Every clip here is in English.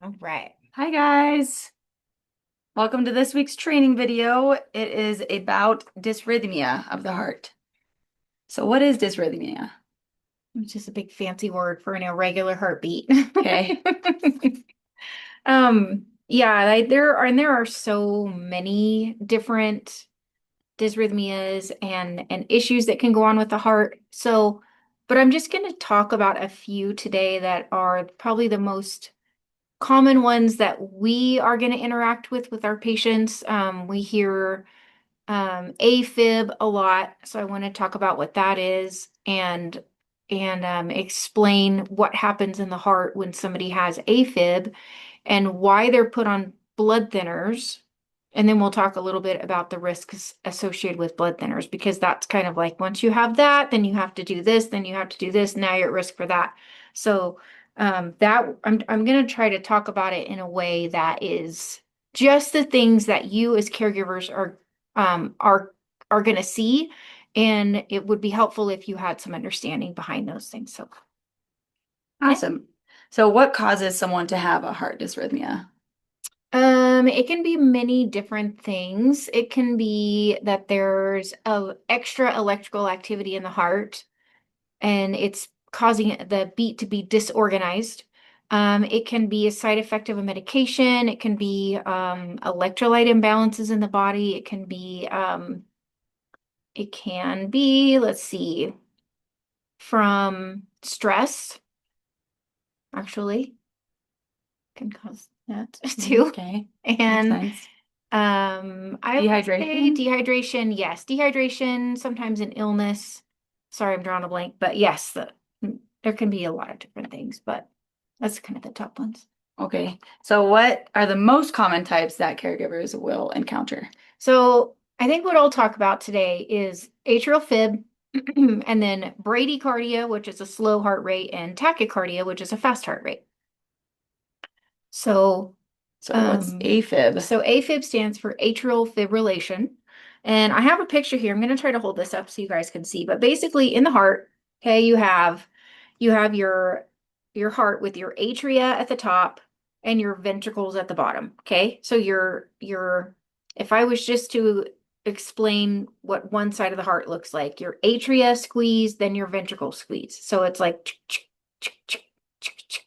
All right. Hi guys. Welcome to this week's training video. It is about dysrhythmia of the heart. So what is dysrhythmia? Which is a big fancy word for an irregular heartbeat. Okay. Yeah, there are so many different dysrhythmias and issues that can go on with the heart. So, but I'm just going to talk about a few today that are probably the most common ones that we are going to interact with our patients. We hear AFib a lot, so I want to talk about what that is and explain what happens in the heart when somebody has AFib and why they're put on blood thinners. And then we'll talk a little bit about the risks associated with blood thinners because that's kind of like once you have that, then you have to do this, then you have to do this. Now you're at risk for that. So that I'm going to try to talk about it in a way that is just the things that you as caregivers um, are are going to see, and it would be helpful if you had some understanding behind those things. So, okay. Awesome. So what causes someone to have a heart dysrhythmia? It can be many different things. It can be that there's a extra electrical activity in the heart and it's causing the beat to be disorganized. It can be a side effect of a medication. It can be electrolyte imbalances in the body. Let's see, from stress, actually, can cause that too. Okay. Makes And sense. I would say Dehydration? dehydration, yes, dehydration, sometimes an illness. Sorry, I'm drawing a blank, but yes, there can be a lot of different things, but that's kind of the top ones. Okay. So what are the most common types that caregivers will encounter? So I think what I'll talk about today is atrial fib, and then bradycardia, which is a slow heart rate, and tachycardia, which is a fast heart rate. So So what's AFib? so AFib stands for atrial fibrillation. And I have a picture here. I'm going to try to hold this up so you guys can see. But basically in the heart, okay, you have your heart with your atria at the top and your ventricles at the bottom. Okay. So your if I was just to explain what one side of the heart looks like, your atria squeeze, then your ventricles squeeze. So it's like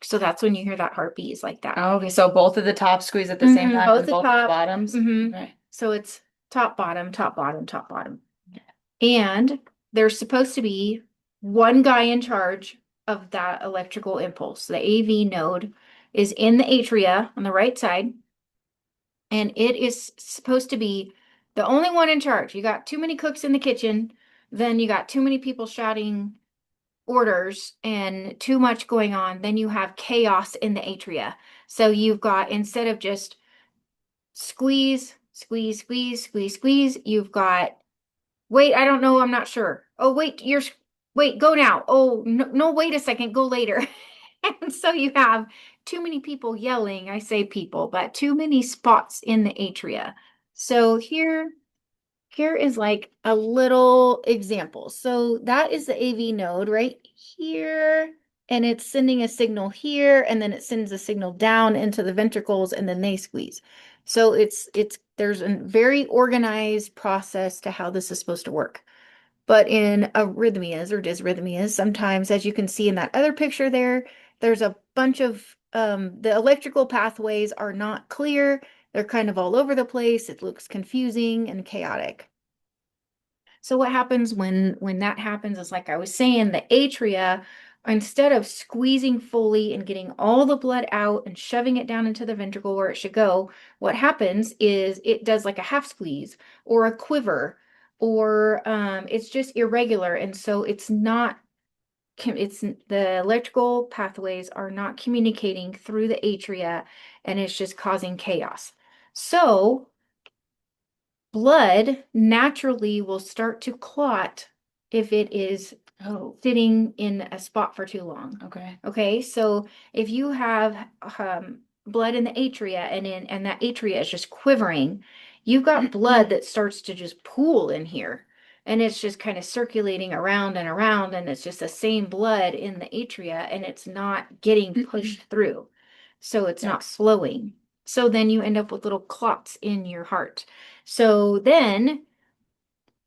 so that's when you hear that heartbeat is like that. Oh, okay, so both of the tops squeeze at the same time Both and the both of the top. bottoms? Okay. So it's top, bottom, top, bottom, top, bottom. And there's supposed to be one guy in charge of that electrical impulse. The AV node is in the atria on the right side, and it is supposed to be the only one in charge. You got too many cooks in the kitchen, then you got too many people shouting orders and too much going on, then you have chaos in the atria. So you've got, instead of just squeeze, squeeze, squeeze, squeeze, squeeze. You've got, wait, I don't know, I'm not sure. Oh, wait, wait, go now. Oh, no, no, wait a second, go later. And so you have too many people yelling. I say people, but too many spots in the atria. So here is like a little example. So that is the AV node right here, and it's sending a signal here, and then it sends a signal down into the ventricles, and then they squeeze. So it's there's a very organized process to how this is supposed to work. But in arrhythmias or dysrhythmias, sometimes, as you can see in that other picture there, there's a bunch of the electrical pathways are not clear. They're kind of all over the place. It looks confusing and chaotic. So what happens when that happens is, like I was saying, the atria, instead of squeezing fully and getting all the blood out and shoving it down into the ventricle where it should go, what happens is it does like a half squeeze or a quiver, or it's just irregular, and so it's the electrical pathways are not communicating through the atria, and it's just causing chaos. So blood naturally will start to clot if it is Oh, sitting in a spot for too long. okay. Okay, so if you have blood in the atria and that atria is just quivering, you've got blood that starts to just pool in here. And it's just kind of circulating around and around, and it's just the same blood in the atria, and it's not getting pushed through. so it's not Yikes. flowing. So then you end up with little clots in your heart. So then,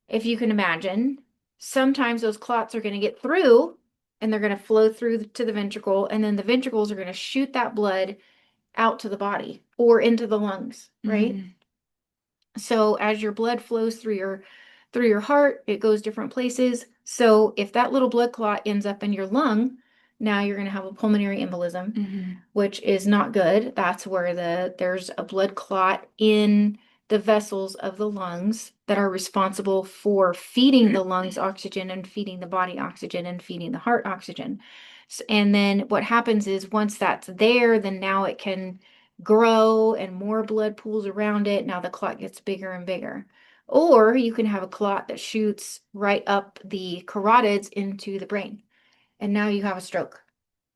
if you can imagine, sometimes those clots are going to get through and they're going to flow through to the ventricle, and then the ventricles are going to shoot that blood out to the body or into the lungs, right? Hmm. So as your blood flows through your heart, it goes different places. So if that little blood clot ends up in your lung, now you're going to have a pulmonary embolism, Hmm. which is not good. That's where there's a blood clot in the vessels of the lungs that are responsible for feeding the lungs oxygen and feeding the body oxygen and feeding the heart oxygen. And then what happens is once that's there, then now it can grow and more blood pools around it. Now the clot gets bigger and bigger. Or you can have a clot that shoots right up the carotids into the brain. And now you have a stroke,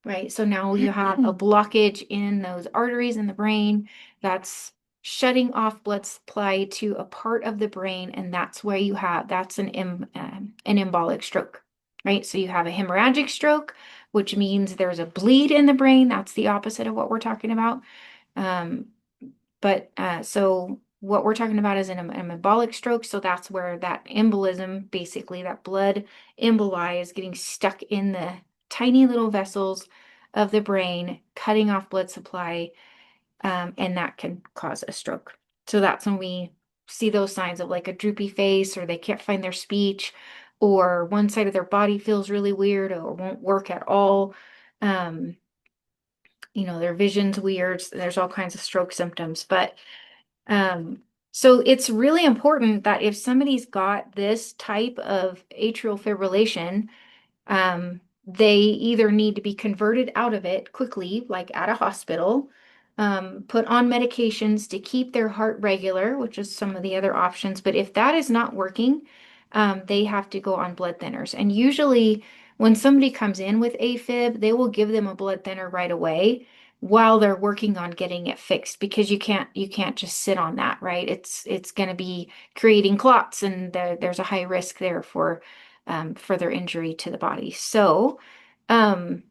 right? So now you have a blockage in those arteries in the brain that's shutting off blood supply to a part of the brain, and that's where that's an embolic stroke, right? So you have a hemorrhagic stroke, which means there's a bleed in the brain. That's the opposite of what we're talking about. Um, so what we're talking about is an embolic stroke. So that's where that embolism, basically that blood emboli is getting stuck in the tiny little vessels of the brain, cutting off blood supply, and that can cause a stroke. So that's when we see those signs of like a droopy face, or they can't find their speech, or one side of their body feels really weird or won't work at all. Um, their vision's weird. There's all kinds of stroke symptoms, but um, so it's really important that if somebody's got this type of atrial fibrillation, they either need to be converted out of it quickly, like at a hospital, put on medications to keep their heart regular, which is some of the other options. But if that is not working, they have to go on blood thinners. And usually, when somebody comes in with AFib, they will give them a blood thinner right away while they're working on getting it fixed, because you can't just sit on that, right? It's going to be creating clots, and there's a high risk there for further injury to the body. So um,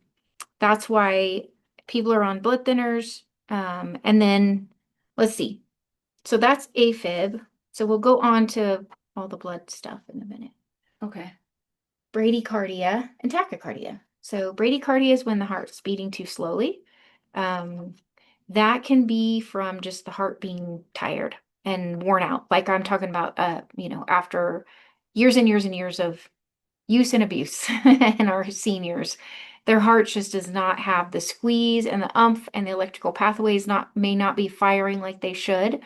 that's why people are on blood thinners. And then let's see. So that's AFib. So we'll go on to all the blood stuff in a minute. Okay. Bradycardia and tachycardia. So bradycardia is when the heart's beating too slowly. Um, that can be from just the heart being tired and worn out. Like I'm talking about, after years and years and years of use and abuse and our seniors, their hearts just does not have the squeeze and the umph, and the electrical pathways may not be firing like they should.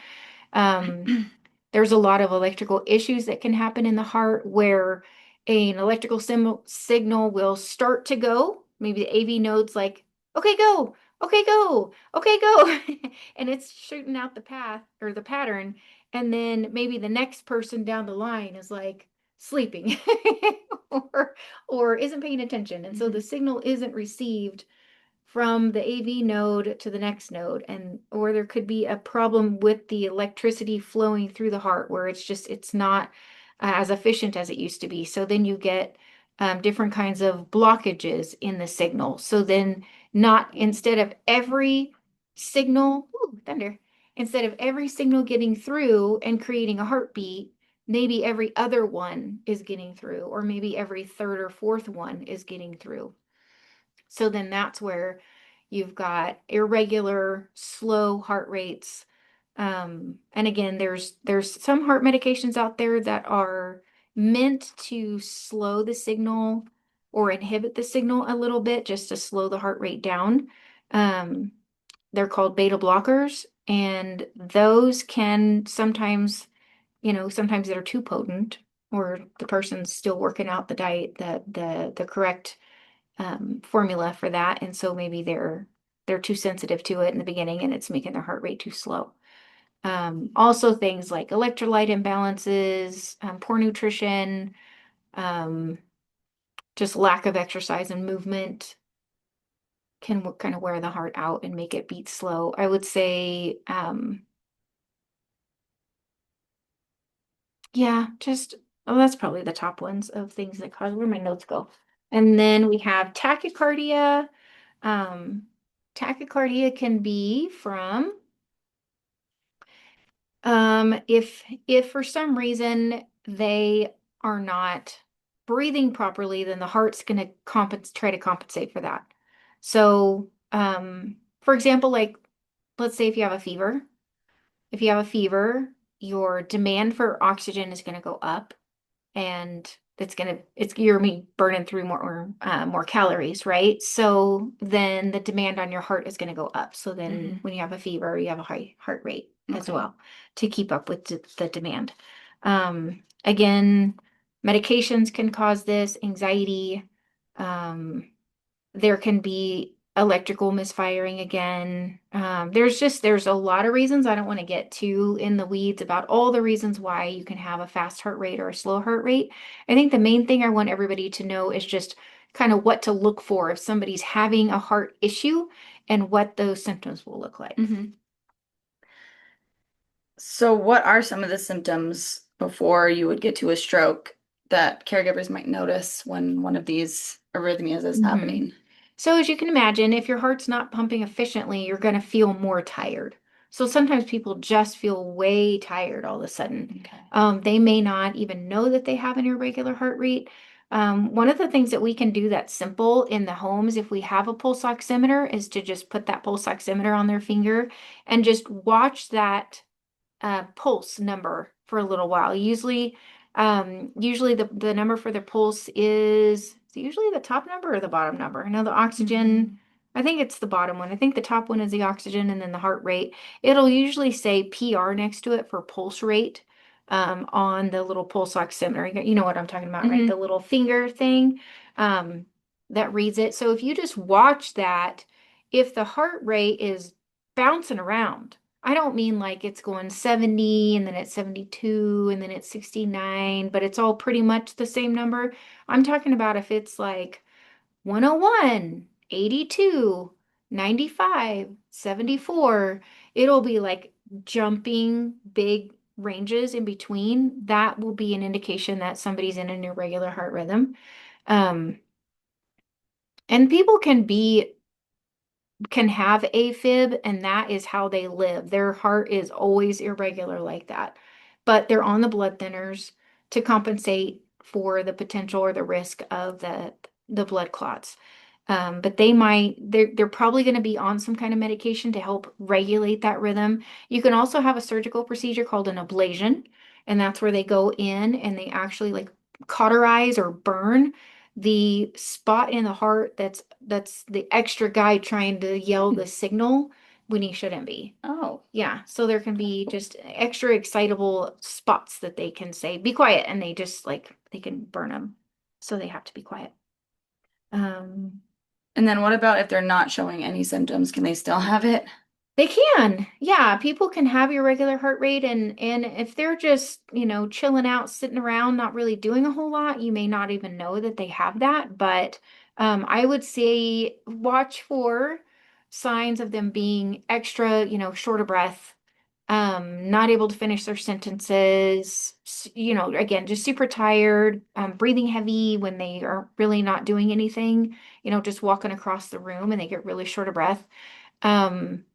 Um, there's a lot of electrical issues that can happen in the heart where an electrical signal will start to go. Maybe the AV node's like, okay, go, okay, go, okay, go. And it's shooting out the path or the pattern. And then maybe the next person down the line is like sleeping or isn't paying attention. And so the Mhm. signal isn't received from the AV node to the next node, and or there could be a problem with the electricity flowing through the heart where it's not as efficient as it used to be. So then you get different kinds of blockages in the signal. So then not instead of every signal, ooh, thunder, instead of every signal getting through and creating a heartbeat, maybe every other one is getting through, or maybe every third or fourth one is getting through. So then that's where you've got irregular, slow heart rates. And again, there's some heart medications out there that are meant to slow the signal or inhibit the signal a little bit just to slow the heart rate down. Um, they're called beta blockers, and those can sometimes, sometimes they're too potent, or the person's still working out the diet, the correct formula for that, and so maybe they're too sensitive to it in the beginning, and it's making their heart rate too slow. Also things like electrolyte imbalances, poor nutrition, um, just lack of exercise and movement can kind of wear the heart out and make it beat slow. I would say, yeah, just that's probably the top ones of things that cause where my notes go. And then we have tachycardia. Um, Tachycardia can be from if for some reason they are not breathing properly, then the heart's going to try to compensate for that. So, for example, like let's say if you have a fever, if you have a fever, your demand for oxygen is going to go up, and you're burning through more calories, right? So then the demand on your heart is going to go up. So then when you have a fever, you have a high heart rate as Okay. well to keep up with the demand. Again, medications can cause this, anxiety. There can be electrical misfiring again. There's a lot of reasons. I don't want to get too in the weeds about all the reasons why you can have a fast heart rate or a slow heart rate. I think the main thing I want everybody to know is just kind of what to look for if somebody's having a heart issue and what those symptoms will look like. So, what are some of the symptoms before you would get to a stroke that caregivers might notice when one of these arrhythmias is Mhm. happening? So as you can imagine, if your heart's not pumping efficiently, you're going to feel more tired. So sometimes people just feel way tired all of a sudden. Okay. They may not even know that they have an irregular heart rate. One of the things that we can do that's simple in the homes, if we have a pulse oximeter, is to just put that pulse oximeter on their finger and just watch that pulse number for a little while. Usually the number for the pulse is it usually the top number or the bottom number. I know the oxygen, I think it's the bottom one. I think the top one is the oxygen and then the heart rate. It'll usually say PR next to it for pulse rate on the little pulse oximeter. You know what I'm talking about, right? The little finger thing um, that reads it. So if you just watch that, if the heart rate is bouncing around, I don't mean like it's going 70 and then it's 72 and then it's 69, but it's all pretty much the same number. I'm talking about if it's like 101, 82, 95, 74, it'll be like jumping big ranges in between. That will be an indication that somebody's in an irregular heart rhythm. Um, and people can have AFib, and that is how they live. Their heart is always irregular like that, but they're on the blood thinners to compensate for the potential or the risk of the blood clots. But they're probably going to be on some kind of medication to help regulate that rhythm. You can also have a surgical procedure called an ablation, and that's where they go in and they actually like cauterize or burn the spot in the heart that's the extra guy trying to yell the signal when he shouldn't be. Oh, Yeah, so there can be just extra excitable spots that they can say, be quiet, and they just like they can burn them. So they have to be quiet. Um, and then what about if they're not showing any symptoms? Can they still have it? They can. Yeah, people can have irregular heart rate and if they're just, chilling out, sitting around, not really doing a whole lot, you may not even know that they have that. But I would say watch for signs of them being extra, short of breath, not able to finish their sentences, again, just super tired, breathing heavy when they are really not doing anything, just walking across the room and they get really short of breath. Um,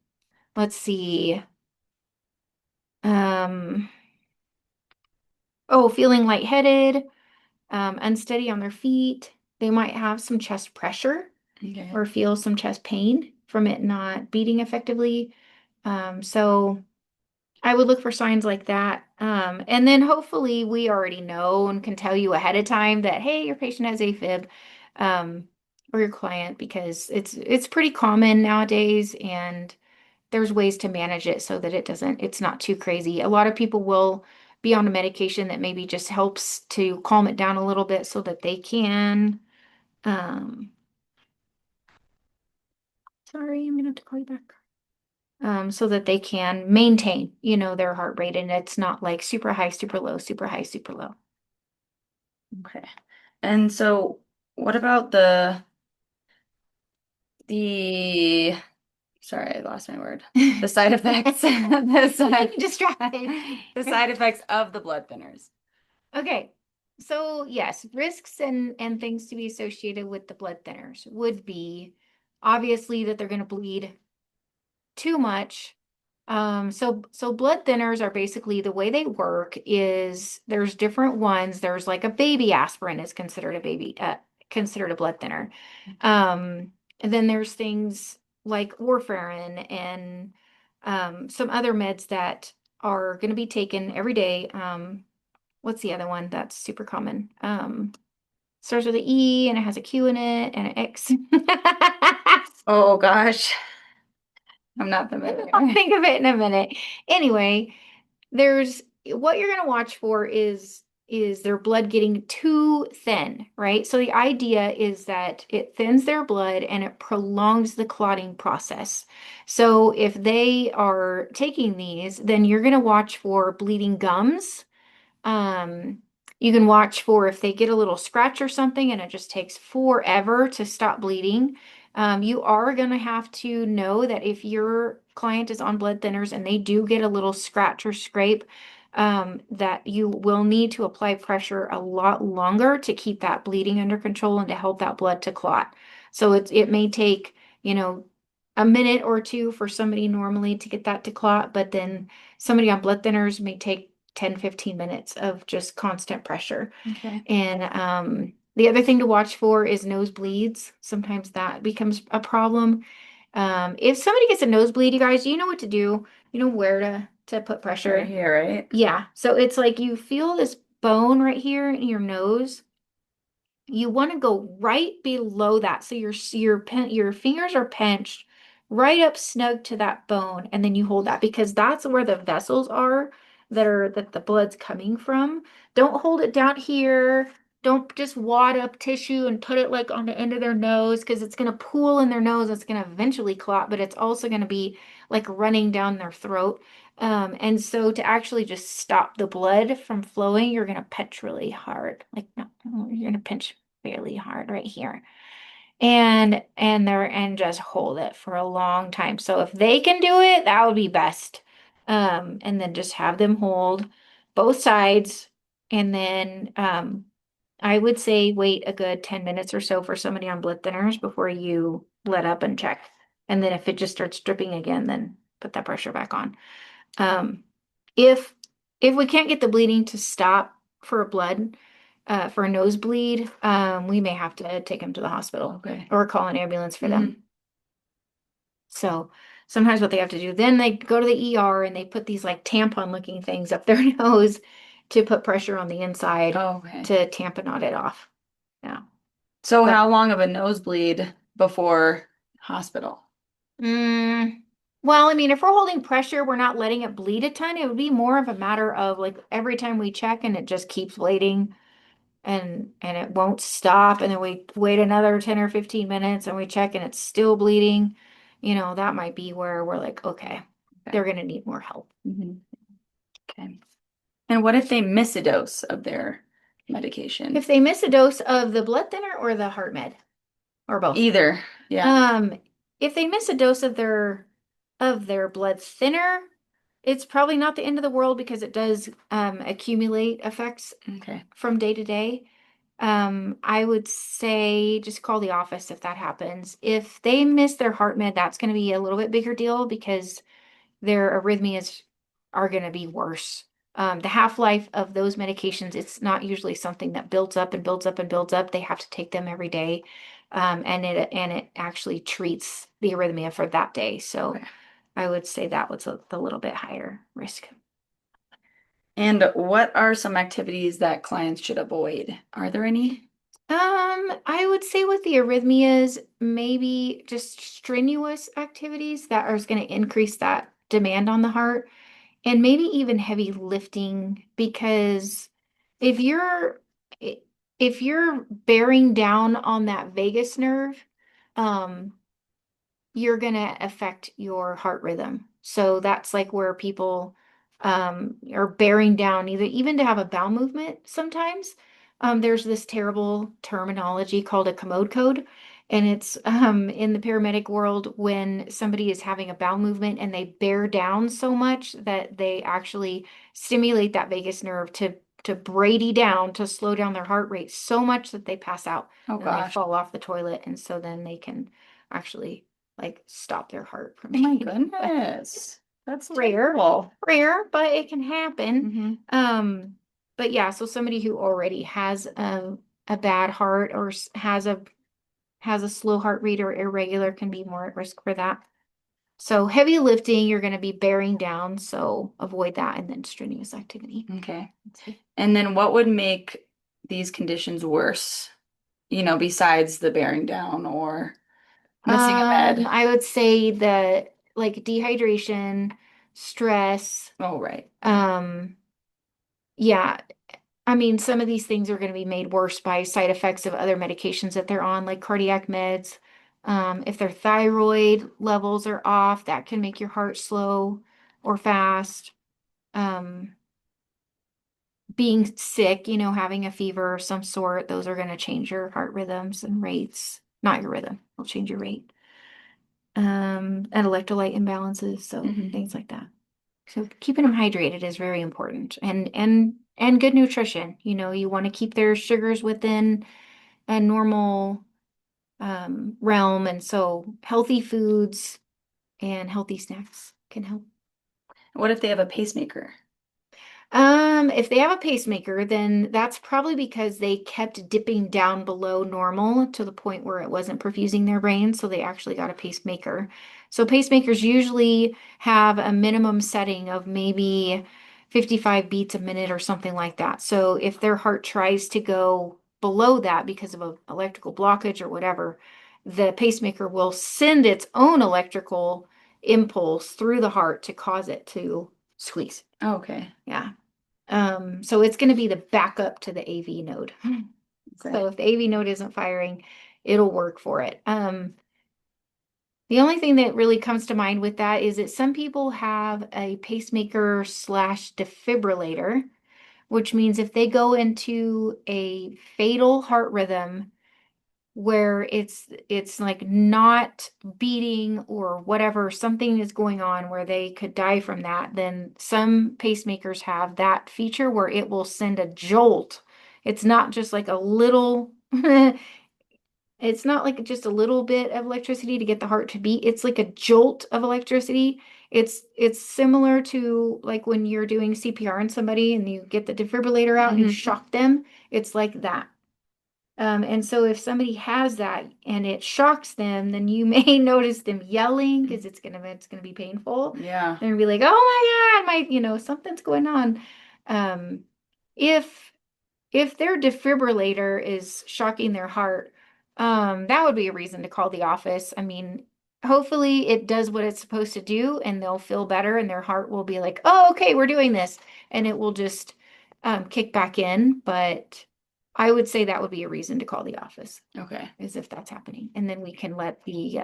Let's see. Um, oh, feeling lightheaded, unsteady on their feet. They might have some chest pressure Okay. or feel some chest pain from it not beating effectively. So I would look for signs like that. And then hopefully we already know and can tell you ahead of time that, hey, your patient has AFib, or your client, because it's pretty common nowadays, and there's ways to manage it so that it's not too crazy. A lot of people will be on a medication that maybe just helps to calm it down a little bit so that they can, um, sorry, I'm gonna have to call you back. So that they can maintain, their heart rate and it's not like super high, super low, super high, super low. Okay. And so what about the sorry, I lost my word. The side effects. Just try. The side effects of the blood thinners. Okay. So yes, risks and things to be associated with the blood thinners would be obviously that they're going to bleed too much. So blood thinners are basically the way they work is there's different ones. There's like a baby aspirin is considered a blood thinner. And then there's things like warfarin and some other meds that are going to be taken every day. What's the other one that's super common? Starts with an E and it has a Q in it and an X. Oh gosh, I'm not familiar. I'll think of it in a minute. Anyway, there's what you're going to watch for is their blood getting too thin, right? So the idea is that it thins their blood and it prolongs the clotting process. So if they are taking these, then you're going to watch for bleeding gums. Um, you can watch for if they get a little scratch or something and it just takes forever to stop bleeding. You are going to have to know that if your client is on blood thinners and they do get a little scratch or scrape, that you will need to apply pressure a lot longer to keep that bleeding under control and to help that blood to clot. So it may take, a minute or two for somebody normally to get that to clot, but then somebody on blood thinners may take 10, 15 minutes of just constant pressure. Okay. And the other thing to watch for is nosebleeds. Sometimes that becomes a problem. If somebody gets a nosebleed, you guys, you know what to do. You know where to put pressure. Right here, right? Yeah. So it's like you feel this bone right here in your nose. You want to go right below that. So your fingers are pinched right up snug to that bone, and then you hold that because that's where the vessels are that the blood's coming from. Don't hold it down here. Don't just wad up tissue and put it like on the end of their nose because it's going to pool in their nose. It's going to eventually clot, but it's also going to be like running down their throat. And so to actually just stop the blood from flowing, you're going to pinch really hard. Like, no, you're going to pinch really hard right here. And just hold it for a long time. So if they can do it, that would be best. And then just have them hold both sides. And then I would say wait a good 10 minutes or so for somebody on blood thinners before you let up and check. And then if it just starts dripping again, then put that pressure back on. Um, if if we can't get the bleeding to stop for a nosebleed, we may have to take them to the hospital. Okay. Or call an ambulance for them. So sometimes what they have to do, then they go to the ER and they put these like tampon looking things up their nose to put pressure on the inside Okay. to tamponade it off. Yeah. So But how long of a nosebleed before hospital? mm, well, I mean, if we're holding pressure, we're not letting it bleed a ton. It would be more of a matter of like every time we check and it just keeps bleeding and it won't stop, and then we wait another 10 or 15 minutes and we check and it's still bleeding. That might be where we're like, okay, they're gonna need more help. Mhm. Okay. And what if they miss a dose of their medication? If they miss a dose of the blood thinner or the heart med or both. Either. Yeah. If they miss a dose of their blood thinner, it's probably not the end of the world because it does accumulate effects Okay. from day to day. I would say just call the office if that happens. If they miss their heart med, that's going to be a little bit bigger deal because their arrhythmias are going to be worse. The half-life of those medications, it's not usually something that builds up and builds up and builds up. They have to take them every day. And it actually treats the arrhythmia for that day. So Okay. I would say that was a little bit higher risk. And what are some activities that clients should avoid? Are there any? I would say with the arrhythmias, maybe just strenuous activities that are going to increase that demand on the heart, and maybe even heavy lifting because if you're if you're bearing down on that vagus nerve, um, you're going to affect your heart rhythm. So that's like where people are bearing down, either even to have a bowel movement sometimes. There's this terrible terminology called a commode code. And it's in the paramedic world when somebody is having a bowel movement and they bear down so much that they actually stimulate that vagus nerve to brady down, to slow down their heart rate so much that they pass out Oh and they gosh. fall off the toilet. And so then they can actually like stop their heart from Oh my beating. But goodness. That's rare, terrible. rare, but it can happen. Hmm. But yeah, so somebody who already has a bad heart or has a slow heart rate or irregular can be more at risk for that. So heavy lifting, you're going to be bearing down, so avoid that, and then strenuous activity. Okay. And then what would make these conditions worse? Besides the bearing down or missing a med. I would say that like dehydration, stress, Oh, right. um, yeah, I mean, some of these things are going to be made worse by side effects of other medications that they're on, like cardiac meds. If their thyroid levels are off, that can make your heart slow or fast. Um, Being sick, having a fever of some sort, those are going to change your heart rhythms and rates. Not your rhythm, will change your rate. And electrolyte imbalances, so Hmm. things like that. So keeping them hydrated is very important, and good nutrition. You want to keep their sugars within a normal realm, and so healthy foods and healthy snacks can help. What if they have a pacemaker? If they have a pacemaker, then that's probably because they kept dipping down below normal to the point where it wasn't perfusing their brain, so they actually got a pacemaker. So pacemakers usually have a minimum setting of maybe 55 beats a minute or something like that. So if their heart tries to go below that because of an electrical blockage or whatever, the pacemaker will send its own electrical impulse through the heart to cause it to squeeze. Oh, okay. Yeah. So it's going to be the backup to the AV node. Okay. So if the AV node isn't firing, it'll work for it. The only thing that really comes to mind with that is that some people have a pacemaker slash defibrillator, which means if they go into a fatal heart rhythm, where it's like not beating or whatever, something is going on where they could die from that, then some pacemakers have that feature where it will send a jolt. It's not just like a little it's not like just a little bit of electricity to get the heart to beat. It's like a jolt of electricity. It's similar to like when you're doing CPR on somebody and you get the defibrillator out and you Hmm. shock them. It's like that. And so if somebody has that and it shocks them, then you may notice them yelling because it's gonna be painful. Yeah. They're gonna be like, "Oh my God, something's going on." Um, if if their defibrillator is shocking their heart, that would be a reason to call the office. I mean, hopefully it does what it's supposed to do and they'll feel better and their heart will be like, "Oh, okay, we're doing this," and it will just kick back in. But I would say that would be a reason to call the office, Okay. is if that's happening, and then we can let the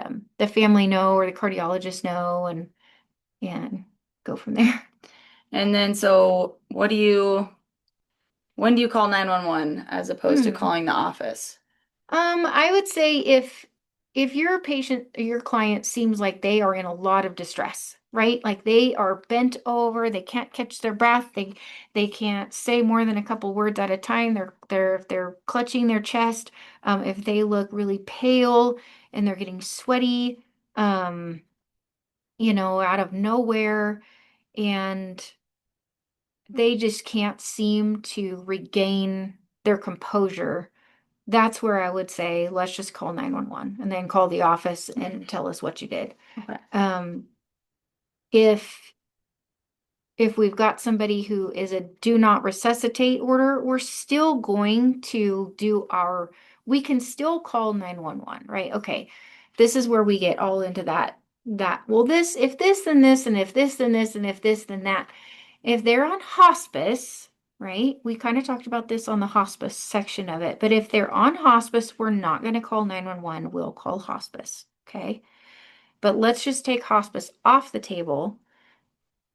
family know or the cardiologist know and go from there. And then so when do you call 911 as opposed to Hmm. calling the office? I would say if your patient or your client seems like they are in a lot of distress, right? Like they are bent over, they can't catch their breath, they can't say more than a couple words at a time. They're clutching their chest. If they look really pale and they're getting sweaty, um, out of nowhere, and they just can't seem to regain their composure, that's where I would say, let's just call 911 and then call the office and tell us what you did. Okay. Um, if if we've got somebody who is a do not resuscitate order, we're still going to we can still call 911, right? Okay. This is where we get all into well, if this, then this, and if this, then this, and if this, then that. If they're on hospice, right? We kind of talked about this on the hospice section of it, but if they're on hospice, we're not going to call 911, we'll call hospice. Okay. But let's just take hospice off the table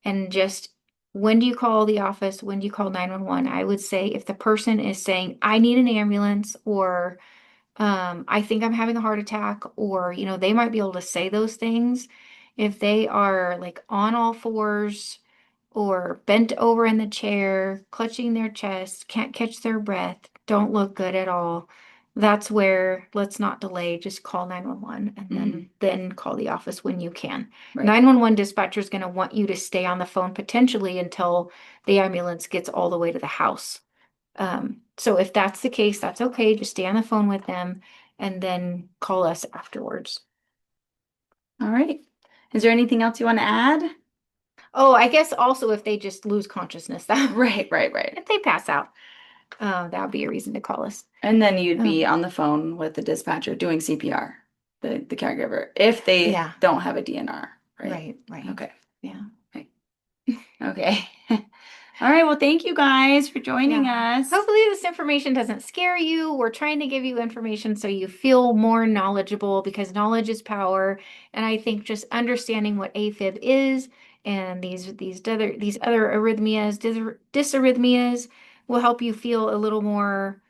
and just when do you call the office? When do you call 911? I would say if the person is saying, I need an ambulance, or I think I'm having a heart attack, or, they might be able to say those things. If they are like on all fours or bent over in the chair, clutching their chest, can't catch their breath, don't look good at all, that's where let's not delay, just call 911 and Hmm. then call the office when you can. Right. 911 dispatcher is going to want you to stay on the phone potentially until the ambulance gets all the way to the house. So if that's the case, that's okay. Just stay on the phone with them and then call us afterwards. All right. Is there anything else you want to add? Oh, I guess also if they just lose consciousness, that Right, right, right. if they pass out, that would be a reason to call us. And then you'd be Um, on the phone with the dispatcher doing CPR, the caregiver, if they yeah, don't have a DNR, right? right, right. Okay. Yeah. Right. Okay. All right. Well, thank you guys for joining Yeah. us. Hopefully this information doesn't scare you. We're trying to give you information so you feel more knowledgeable because knowledge is power. And I think just understanding what AFib is and these other arrhythmias, dysarrhythmias will help you feel a little more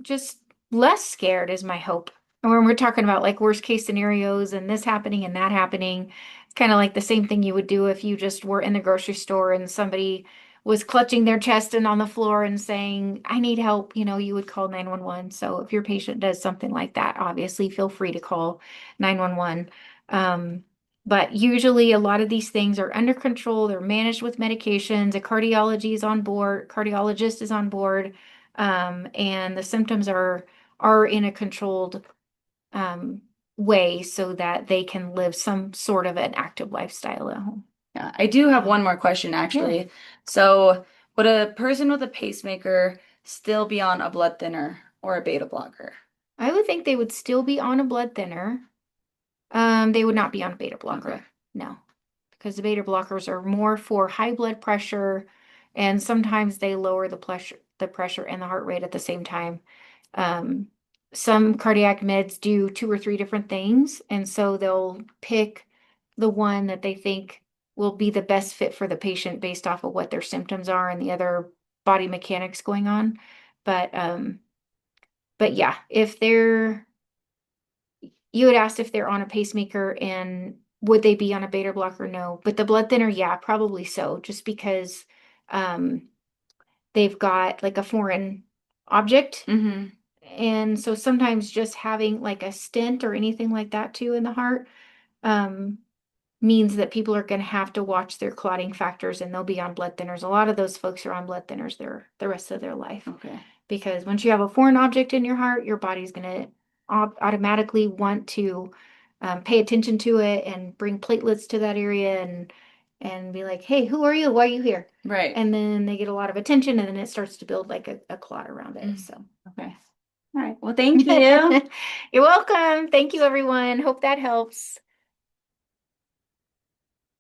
just less scared is my hope. And when we're talking about like worst case scenarios and this happening and that happening, it's kind of like the same thing you would do if you just were in the grocery store and somebody was clutching their chest and on the floor and saying, I need help, you would call 911. So if your patient does something like that, obviously feel free to call 911. Um, but usually a lot of these things are under control. They're managed with medications. A cardiologist is on board, and the symptoms are in a controlled um, way so that they can live some sort of an active lifestyle at home. Yeah, I do have Um, one more question yeah. actually. So, would a person with a pacemaker still be on a blood thinner or a beta blocker? I would think they would still be on a blood thinner. They would not be on a beta Okay. blocker. No, because the beta blockers are more for high blood pressure, and sometimes they lower the pressure and the heart rate at the same time. Um, some cardiac meds do two or three different things, and so they'll pick the one that they think will be the best fit for the patient based off of what their symptoms are and the other body mechanics going on. But yeah, if they're you had asked if they're on a pacemaker and would they be on a beta blocker? No, but the blood thinner, yeah, probably so, just because um, they've got like a foreign object. Mm-hmm. And so sometimes just having like a stent or anything like that too in the heart um, means that people are going to have to watch their clotting factors and they'll be on blood thinners. A lot of those folks are on blood thinners the rest of their life Okay. because once you have a foreign object in your heart, your body's going to automatically want to pay attention to it and bring platelets to that area and be like, hey, who are you? Why are you here? Right. And then they get a lot of attention and then it starts to build like a clot around it. Mm. So Okay. All right. Well, thank you. you're welcome. Thank you, everyone. Hope that helps.